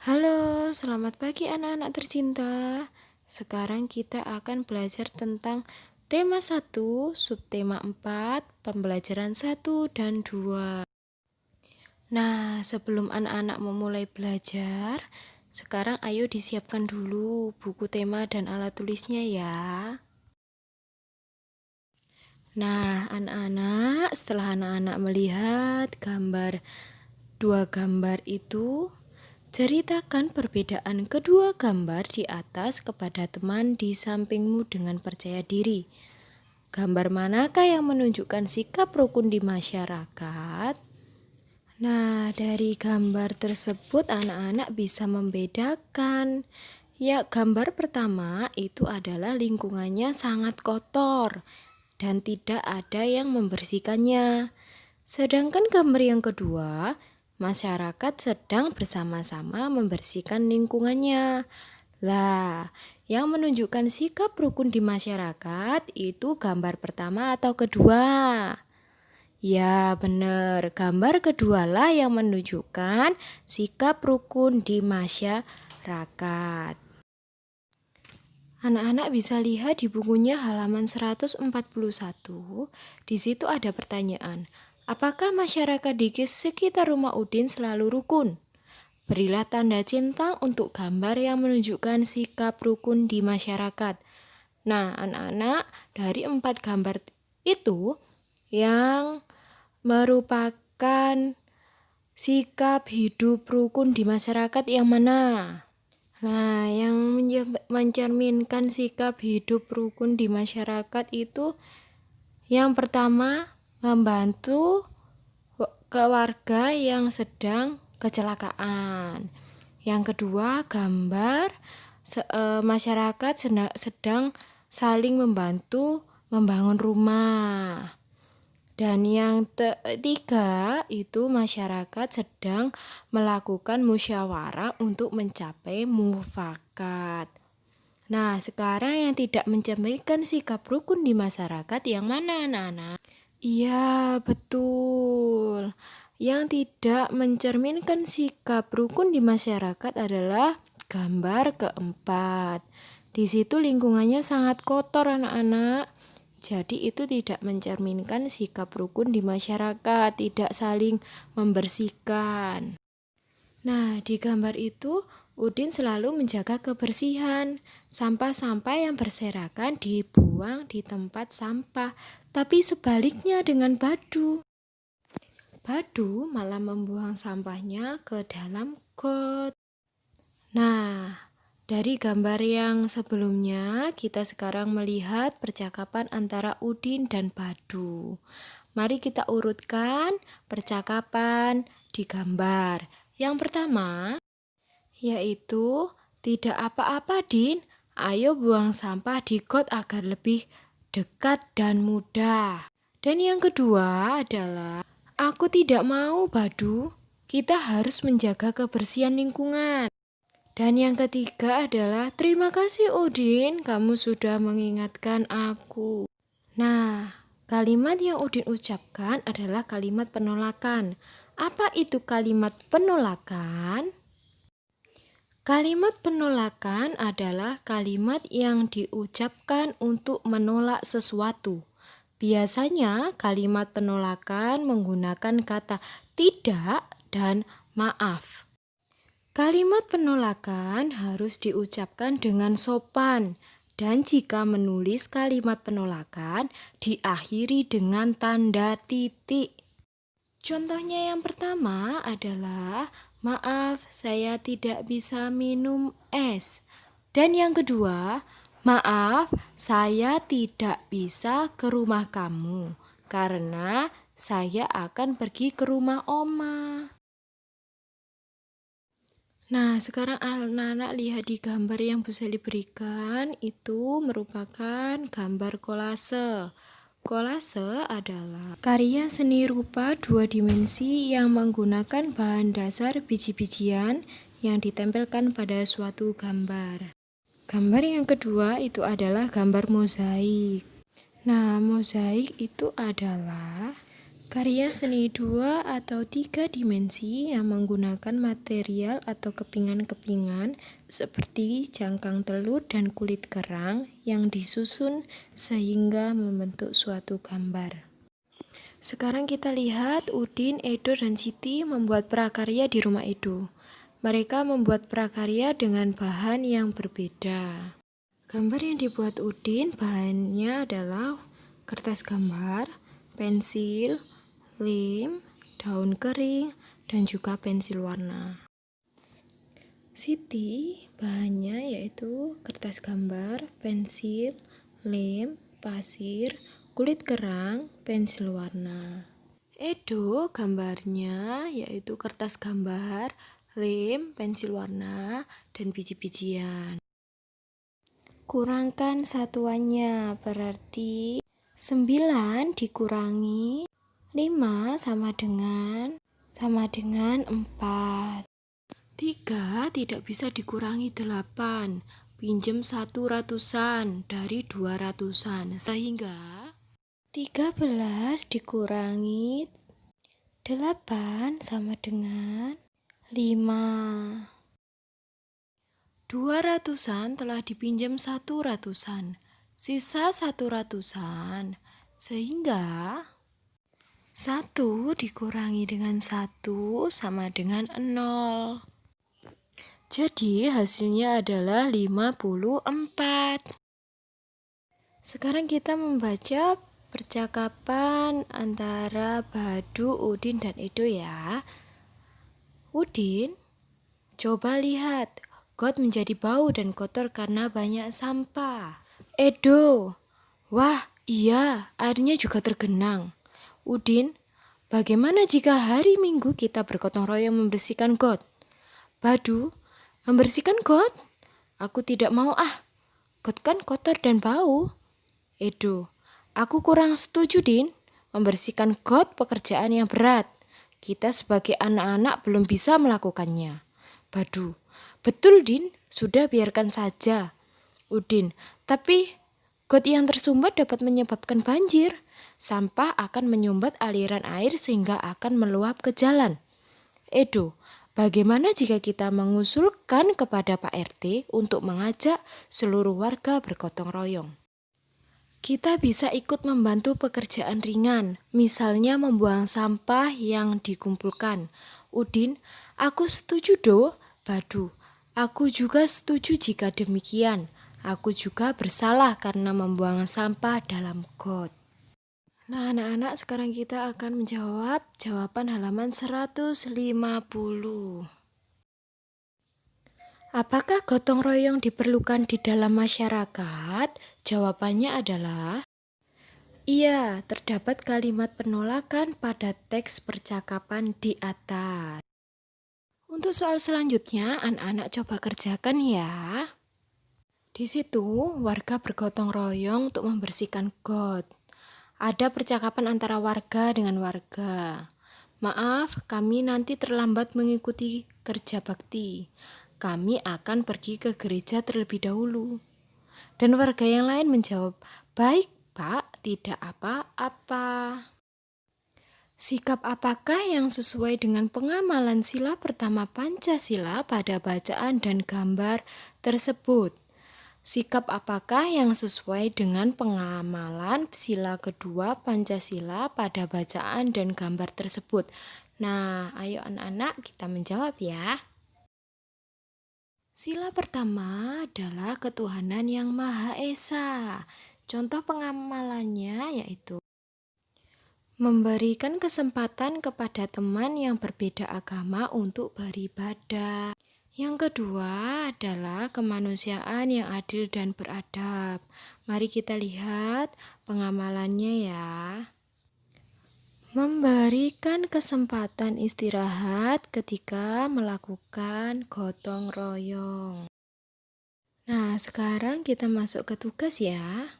Halo, selamat pagi anak-anak tercinta. Sekarang kita akan belajar tentang tema 1, subtema 4, pembelajaran 1 dan 2. Nah, sebelum anak-anak memulai belajar, sekarang ayo disiapkan dulu buku tema dan alat tulisnya ya. Nah, anak-anak, setelah anak-anak melihat dua gambar itu, ceritakan perbedaan kedua gambar di atas kepada teman di sampingmu dengan percaya diri. Gambar manakah yang menunjukkan sikap rukun di masyarakat? Nah, dari gambar tersebut anak-anak bisa membedakan. Ya, gambar pertama itu adalah lingkungannya sangat kotor dan tidak ada yang membersihkannya. Sedangkan gambar yang kedua, masyarakat sedang bersama-sama membersihkan lingkungannya. Lah, yang menunjukkan sikap rukun di masyarakat itu gambar pertama atau kedua? Ya, benar. Gambar kedua lah yang menunjukkan sikap rukun di masyarakat. Anak-anak bisa lihat di bukunya halaman 141. Di situ ada pertanyaan. Apakah masyarakat di sekitar rumah Udin selalu rukun? Berilah tanda centang untuk gambar yang menunjukkan sikap rukun di masyarakat. Nah, anak-anak, dari 4 gambar itu yang merupakan sikap hidup rukun di masyarakat yang mana? Nah, yang mencerminkan sikap hidup rukun di masyarakat itu yang pertama, membantu keluarga yang sedang kecelakaan. Yang kedua, gambar masyarakat sedang saling membantu membangun rumah. Dan yang ketiga itu masyarakat sedang melakukan musyawarah untuk mencapai mufakat. Nah, sekarang yang tidak mencerminkan sikap rukun di masyarakat yang mana anak-anak? Iya, betul. Yang tidak mencerminkan sikap rukun di masyarakat adalah gambar keempat. Di situ lingkungannya sangat kotor anak-anak. Jadi itu tidak mencerminkan sikap rukun di masyarakat, tidak saling membersihkan. Nah, di gambar itu Udin selalu menjaga kebersihan. Sampah-sampah yang berserakan dibuang di tempat sampah, tapi sebaliknya dengan Badu. Badu malah membuang sampahnya ke dalam got. Nah, dari gambar yang sebelumnya, kita sekarang melihat percakapan antara Udin dan Badu. Mari kita urutkan percakapan di gambar. Yang pertama, yaitu, tidak apa-apa Din, ayo buang sampah di got agar lebih dekat dan mudah. Dan yang kedua adalah, aku tidak mau Badu, kita harus menjaga kebersihan lingkungan. Dan yang ketiga adalah, terima kasih Udin, kamu sudah mengingatkan aku. Nah, kalimat yang Udin ucapkan adalah kalimat penolakan. Apa itu kalimat penolakan? Kalimat penolakan adalah kalimat yang diucapkan untuk menolak sesuatu. Biasanya kalimat penolakan menggunakan kata tidak dan maaf. Kalimat penolakan harus diucapkan dengan sopan, dan jika menulis kalimat penolakan diakhiri dengan tanda titik. Contohnya yang pertama adalah, maaf saya tidak bisa minum es. Dan yang kedua, maaf saya tidak bisa ke rumah kamu karena saya akan pergi ke rumah oma. Nah, sekarang anak-anak lihat di gambar yang bisa diberikan, itu merupakan gambar kolase. Kolase adalah karya seni rupa 2 dimensi yang menggunakan bahan dasar biji-bijian yang ditempelkan pada suatu gambar. Gambar yang kedua itu adalah gambar mozaik. Nah, mozaik itu adalah Karya seni 2 atau 3 dimensi yang menggunakan material atau kepingan-kepingan seperti cangkang telur dan kulit kerang yang disusun sehingga membentuk suatu gambar. Sekarang kita lihat Udin, Edo, dan Siti membuat prakarya di rumah Edo. Mereka membuat prakarya dengan bahan yang berbeda. Gambar yang dibuat Udin bahannya adalah kertas gambar, pensil, lem, daun kering, dan juga pensil warna. Siti bahannya yaitu kertas gambar, pensil, lem, pasir, kulit kerang, pensil warna. Edo gambarnya yaitu kertas gambar, lem, pensil warna, dan biji-bijian. Kurangkan satuannya, berarti 9 dikurangi 5 sama dengan 4. 3 tidak bisa dikurangi 8. Pinjem 1 ratusan dari 2 ratusan, sehingga 13 dikurangi 8 sama dengan 5. 2 ratusan telah dipinjam 1 ratusan, sisa 1 ratusan, sehingga 1 dikurangi dengan 1 sama dengan 0. Jadi hasilnya adalah 54. Sekarang kita membaca percakapan antara Badu, Udin, dan Edo ya. Udin, coba lihat, got menjadi bau dan kotor karena banyak sampah. Edo, wah iya, airnya juga tergenang. Udin, bagaimana jika hari Minggu kita bergotong royong membersihkan got? Badu, membersihkan got? Aku tidak mau got kan kotor dan bau. Edo, aku kurang setuju, Din. Membersihkan got pekerjaan yang berat. Kita sebagai anak-anak belum bisa melakukannya. Badu, betul, Din. Sudah biarkan saja. Udin, tapi got yang tersumbat dapat menyebabkan banjir. Sampah akan menyumbat aliran air sehingga akan meluap ke jalan. Edo, bagaimana jika kita mengusulkan kepada Pak RT untuk mengajak seluruh warga bergotong royong? Kita bisa ikut membantu pekerjaan ringan, misalnya membuang sampah yang dikumpulkan. Udin, aku setuju do. Badu, aku juga setuju jika demikian. Aku juga bersalah karena membuang sampah dalam got. Nah anak-anak, sekarang kita akan menjawab jawaban halaman 150. Apakah gotong royong diperlukan di dalam masyarakat? Jawabannya adalah iya, terdapat kalimat penolakan pada teks percakapan di atas. Untuk soal selanjutnya, anak-anak coba kerjakan ya. Di situ, warga bergotong royong untuk membersihkan got. Ada percakapan antara warga dengan warga. Maaf, kami nanti terlambat mengikuti kerja bakti. Kami akan pergi ke gereja terlebih dahulu. Dan warga yang lain menjawab, baik Pak, tidak apa-apa. Sikap apakah yang sesuai dengan pengamalan sila pertama Pancasila pada bacaan dan gambar tersebut? Sikap apakah yang sesuai dengan pengamalan sila kedua Pancasila pada bacaan dan gambar tersebut? Nah, ayo anak-anak kita menjawab ya. Sila pertama adalah ketuhanan yang Maha Esa. Contoh pengamalannya yaitu memberikan kesempatan kepada teman yang berbeda agama untuk beribadah. Yang kedua adalah kemanusiaan yang adil dan beradab. Mari kita lihat pengamalannya ya. Memberikan kesempatan istirahat ketika melakukan gotong royong. Nah, sekarang kita masuk ke tugas ya.